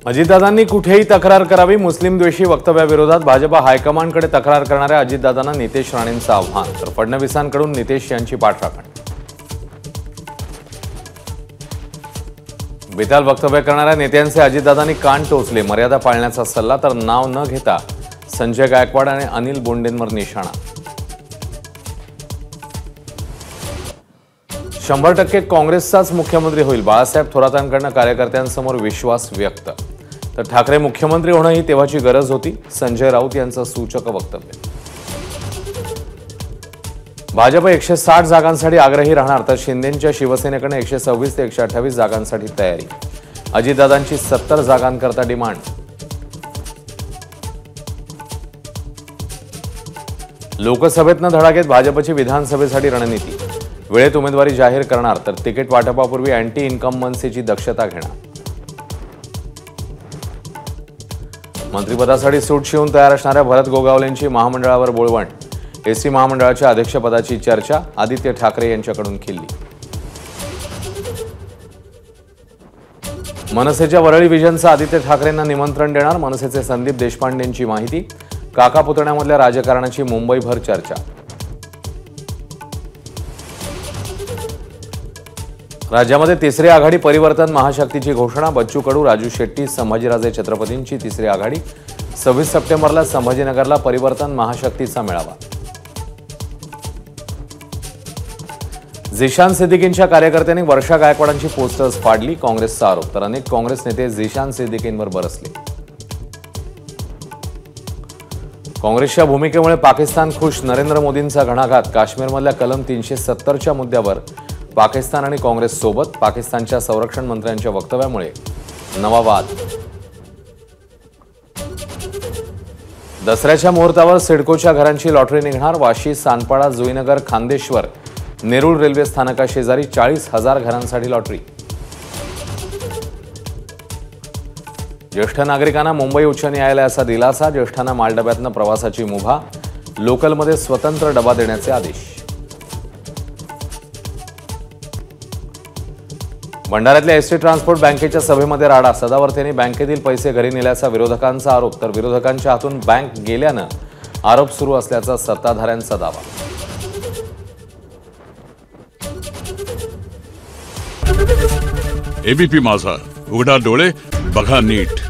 अजितदादांनी कुठेही तक्रार करावी. मुस्लिम द्वेषी वक्तव्याविरोधात भाजपा हायकमांडकडे तक्रार करणाऱ्या अजितदादांना नितेश राणेंचं आव्हान. तर फडणवीसांकडून नितेश यांची पाठराखण. बेताल वक्तव्य करणाऱ्या नेत्यांचे अजितदादांनी कान टोचले. मर्यादा पाळण्याचा सल्ला. तर नाव न घेता संजय गायकवाड आणि अनिल बोंडेंवर निशाणा. 100% काँग्रेसचाच मुख्यमंत्री होईल. बाळासाहेब थोरातांकडून कार्यकर्त्यांसमोर विश्वास व्यक्त. तर ठाकरे मुख्यमंत्री होणं ही तेव्हाची गरज होती. संजय राऊत यांचं सूचक वक्तव्य. भाजप 160 जागांसाठी आग्रही राहणार. तर शिंदेंच्या शिवसेनेकडे 126 ते 128 जागांसाठी तयारी. अजितदादांची 70 जागांकरता डिमांड. लोकसभेतनं धडा घेत भाजपची विधानसभेसाठी रणनीती. वेळेत उमेदवारी जाहीर करणार. तर तिकीट वाटपापूर्वी अँटी इन्कम्बन्सीची दक्षता घेणार. मंत्रिपदासाठी सूट शिवून तयार असणाऱ्या भरत गोगावलेंची महामंडळावर बोळवण. एसटी महामंडळाच्या अध्यक्षपदाची चर्चा. आदित्य ठाकरे यांच्याकडून खिल्ली. मनसेच्या वरळी विजनचं आदित्य ठाकरेंना निमंत्रण देणार. मनसेचे संदीप देशपांडेंची माहिती. काका पुतण्यामधल्या राजकारणाची मुंबईभर चर्चा. राज्यामध्ये तिसरी आघाडी परिवर्तन महाशक्तीची घोषणा. बच्चू कडू, राजू शेट्टी, संभाजीराजे छत्रपतींची तिसरी आघाडी. 26 सप्टेंबरला संभाजीनगरला परिवर्तन महाशक्तीचा मेळावा. झिशान सिद्दीकींच्या कार्यकर्त्यांनी वर्षा गायकवाडांची पोस्टर्स फाडली. काँग्रेसचा आरोप. तर अनेक काँग्रेस नेते झिशान सिद्दीकींवर बरसले. काँग्रेसच्या भूमिकेमुळे पाकिस्तान खुश. नरेंद्र मोदींचा घणाघात. काश्मीरमधल्या कलम 370च्या मुद्द्यावर पाकिस्तान आणि काँग्रेस सोबत. पाकिस्तानच्या संरक्षण मंत्र्यांच्या वक्तव्यामुळे नवा वाद. दसऱ्याच्या मुहूर्तावर सिडकोच्या घरांची लॉटरी निघणार. वाशी, सानपाडा, जुईनगर, खांदेश्वर, नेरूळ रेल्वे स्थानकाशेजारी 40,000 घरांसाठी लॉटरी. ज्येष्ठ नागरिकांना मुंबई उच्च न्यायालयाचा दिलासा. ज्येष्ठांना मालडब्यातनं प्रवासाची मुभा. लोकलमध्ये स्वतंत्र डबा देण्याचे आदेश. भंडाऱ्यातल्या एसटी ट्रान्सपोर्ट बँकेच्या सभेमध्ये राडा. सदावर्तेंनी बँकेतील पैसे घरी नेल्याचा विरोधकांचा आरोप. तर विरोधकांच्या हातून बँक गेल्यानं आरोप सुरू असल्याचा सत्ताधाऱ्यांचा दावा. एबीपी माझा, उघडा डोळे बघा नीट.